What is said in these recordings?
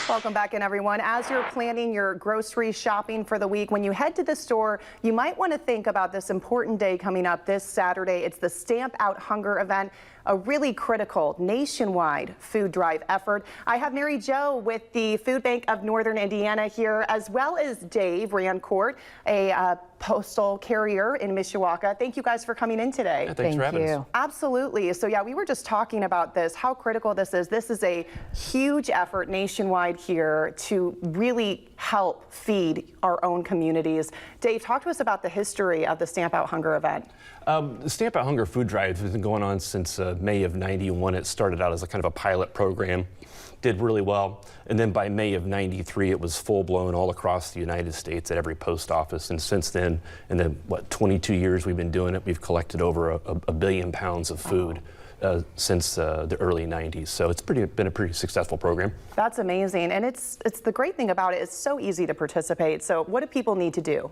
Welcome back in, everyone. As you're planning your grocery shopping for the week, when you head to the store, you might want to think about this important day coming up this Saturday. It's the Stamp Out Hunger event, a really critical nationwide food drive effort. I have Mary Jo with the Food Bank of Northern Indiana here, as well as Dave Rancourt, a postal carrier in Michiana. Thank you guys for coming in today. Yeah, thanks for having us. Absolutely. So yeah, we were just talking about this, how critical this is. This is a huge effort nationwide here to really help feed our own communities. Dave, talk to us about the history of the Stamp Out Hunger event. The Stamp Out Hunger food drive has been going on since May of '91. It started out as a kind of a pilot program, did really well, and then by May of '93 it was full-blown all across the United States at every post office. And since then, in the 22 years we've been doing it, we've collected over a billion pounds of food. Since the early 90s. So it's been a pretty successful program. That's amazing. And it's the great thing about it, it's so easy to participate. So what do people need to do?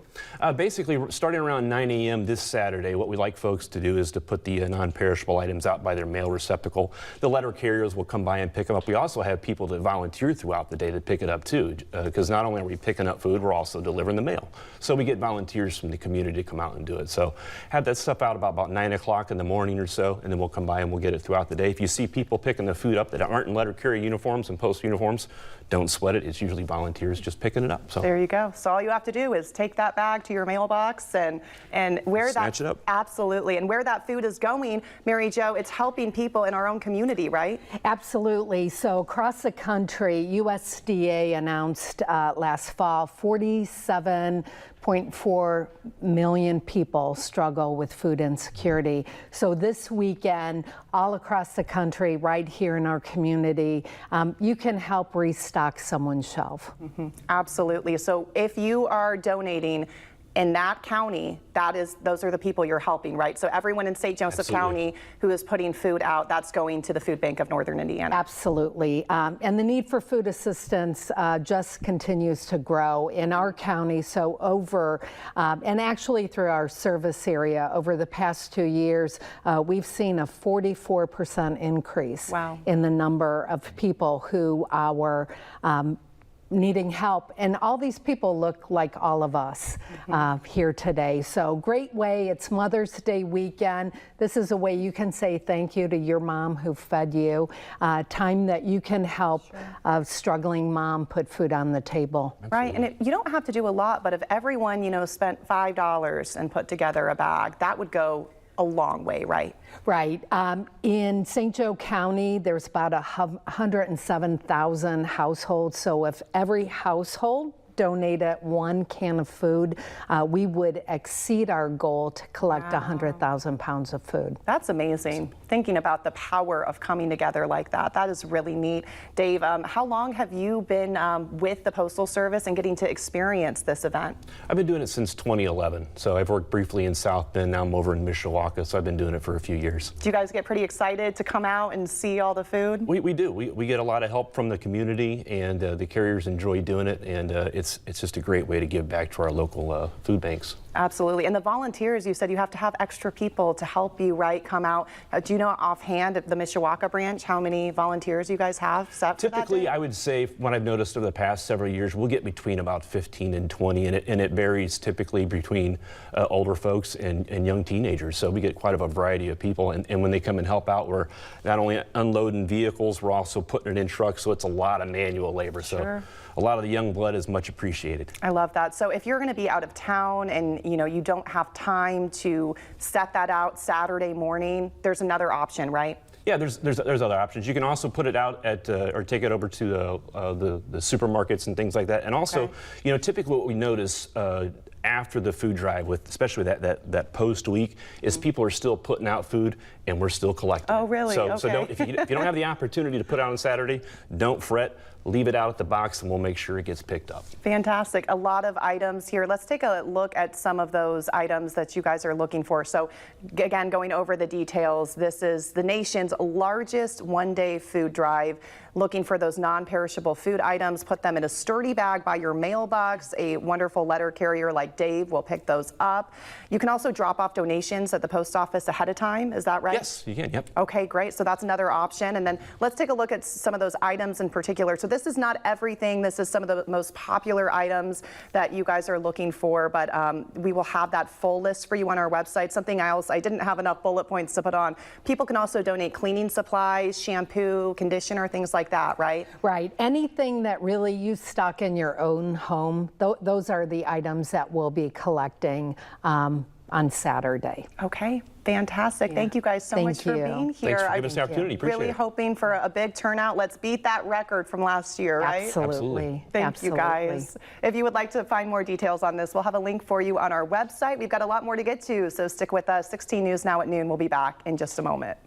Basically, starting around 9 a.m. this Saturday, what we like folks to do is to put the non-perishable items out by their mail receptacle. The letter carriers will come by and pick them up. We also have people that volunteer throughout the day to pick it up too, because not only are we picking up food, we're also delivering the mail. So we get volunteers from the community to come out and do it. So have that stuff out about 9 o'clock in the morning or so, and then we'll come by and we'll get it throughout the day. If you see people picking the food up that aren't in letter carrier uniforms and post uniforms, don't sweat it. It's usually volunteers just picking it up. So there you go. So all you have to do is take that bag to your mailbox and where snatch it up. Absolutely. And where that food is going, Mary Jo, it's helping people in our own community, right? Absolutely. So across the country, USDA announced last fall 47.4 million people struggle with food insecurity. So this weekend, all across the country, right here in our community, you can help restock someone's shelf. Mm-hmm. Absolutely. So if you are donating in that county, those are the people you're helping, right? So everyone in St. Joseph County who is putting food out, that's going to the Food Bank of Northern Indiana. Absolutely. And the need for food assistance just continues to grow in our county. So and actually through our service area, over the past 2 years, we've seen a 44% increase in the number of people who are needing help, and all these people look like all of us here today. So great way. It's Mother's Day weekend. This is a way you can say thank you to your mom who fed you. Time that you can help a struggling mom put food on the table. Right, and you don't have to do a lot, but if everyone spent $5 and put together a bag, that would go a long way, right? Right. In St. Joe County, there's about 107,000 households. So if every household donated 1 can of food, we would exceed our goal to collect 100,000 pounds of food. That's amazing. Thinking about the power of coming together like that, that is really neat. Dave, how long have you been with the Postal Service and getting to experience this event? I've been doing it since 2011. So I've worked briefly in South Bend, now I'm over in Michiana, so I've been doing it for a few years. Do you guys get pretty excited to come out and see all the food? We do. We get a lot of help from the community, and the carriers enjoy doing it, and it's just a great way to give back to our local food banks. Absolutely. And the volunteers, you said you have to have extra people to help you, right, come out. Do you know offhand at the Michiana branch how many volunteers you guys have set for that day? Typically, I would say, what I've noticed over the past several years, we'll get between about 15 and 20, and it varies typically between older folks and young teenagers. So we get quite a variety of people, and when they come and help out, we're not only unloading vehicles, we're also putting it in trucks, so it's a lot of manual labor. So a lot of the young blood is much appreciated. I love that. So if you're going to be out of town and you don't have time to set that out Saturday morning, there's another option, right? Yeah, there's other options. You can also put it out at or take it over to the supermarkets and things like that. And also, typically what we notice after the food drive, especially that post week, is people are still putting out food and we're still collecting. Oh, really? So, okay. So if you don't have the opportunity to put it out on Saturday, don't fret. Leave it out at the box and we'll make sure it gets picked up. Fantastic. A lot of items here. Let's take a look at some of those items that you guys are looking for. So again, going over the details, this is the nation's largest one-day food drive. Looking for those non-perishable food items, put them in a sturdy bag by your mailbox. A wonderful letter carrier like Dave will pick those up. You can also drop off donations at the post office ahead of time. Is that right? right? Yes, you can, yep. Okay, great. So that's another option. And then let's take a look at some of those items in particular. So this is not everything. This is some of the most popular items that you guys are looking for, but we will have that full list for you on our website. Something else, I didn't have enough bullet points to put on. People can also donate cleaning supplies, shampoo, conditioner, things like that, right? Right. Anything that really you stock in your own home, those are the items that we'll be collecting on Saturday. Okay, fantastic. Yeah. Thank you guys so Thank much for you. being here. Thanks for giving us the opportunity. Appreciate really it. hoping for a big turnout. Let's beat that record from last year, right? Absolutely. Thank you guys. If you would like to find more details on this, we'll have a link for you on our website. We've got a lot more to get to, so stick with us. 16 News Now at noon. We'll be back in just a moment.